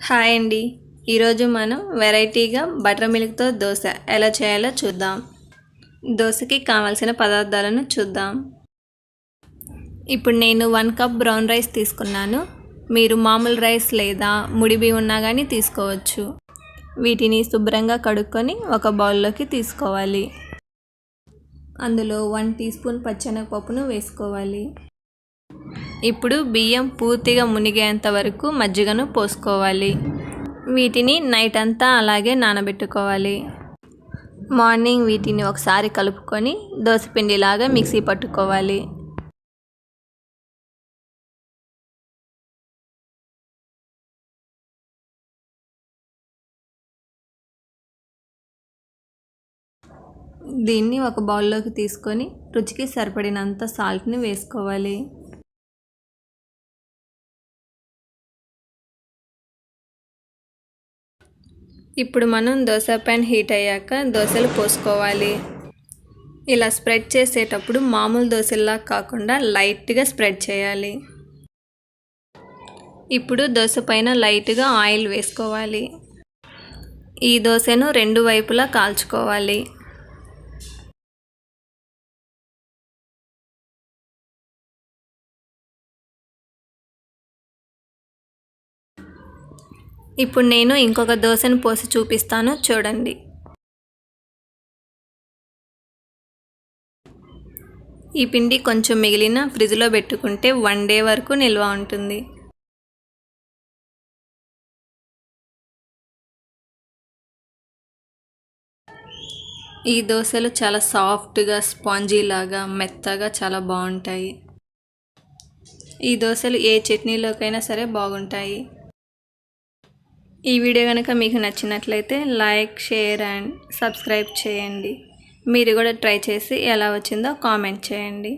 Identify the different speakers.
Speaker 1: Hi అండి. ఈరోజు మనం వెరైటీగా బటర్ మిల్క్తో దోశ ఎలా చేయాలో చూద్దాం. దోశకి కావాల్సిన పదార్థాలను చూద్దాం. ఇప్పుడు నేను 1 కప్ బ్రౌన్ రైస్ తీసుకున్నాను. మీరు మామూలు రైస్ లేదా ముడి బియ్యం ఉన్నా కానీ తీసుకోవచ్చు. వీటిని శుభ్రంగా కడుక్కొని ఒక బౌల్లోకి తీసుకోవాలి. అందులో 1 టీ స్పూన్ పచ్చెనగపప్పును వేసుకోవాలి. ఇప్పుడు బియ్యం పూర్తిగా మునిగేంత వరకు మజ్జిగను పోసుకోవాలి. వీటిని నైట్ అంతా అలాగే నానబెట్టుకోవాలి. మార్నింగ్ వీటిని ఒకసారి కలుపుకొని దోసపిండిలాగా మిక్సీ పట్టుకోవాలి. దీన్ని ఒక బౌల్లోకి తీసుకొని రుచికి సరిపడినంత సాల్ట్ని వేసుకోవాలి. ఇప్పుడు మనం దోశ ప్యాన్ హీట్ అయ్యాక దోశలు పోసుకోవాలి. ఇలా స్ప్రెడ్ చేసేటప్పుడు మామూలు దోశల్లా కాకుండా లైట్గా స్ప్రెడ్ చేయాలి. ఇప్పుడు దోశ పైన లైట్గా ఆయిల్ వేసుకోవాలి. ఈ దోశను 2 వైపులా కాల్చుకోవాలి. ఇప్పుడు నేను ఇంకొక దోశను పోసి చూపిస్తాను, చూడండి. ఈ పిండి కొంచెం మిగిలిన ఫ్రిడ్జ్లో పెట్టుకుంటే 1 డే వరకు నిల్వ ఉంటుంది. ఈ దోశలు చాలా సాఫ్ట్గా, స్పాంజీ లాగా, మెత్తగా చాలా బాగుంటాయి. ఈ దోశలు ఏ చట్నీలోకైనా సరే బాగుంటాయి. ఈ వీడియో కనుక మీకు నచ్చినట్లయితే లైక్, షేర్ అండ్ సబ్స్క్రైబ్ చేయండి. మీరు కూడా ట్రై చేసి ఎలా వచ్చిందో కామెంట్ చేయండి.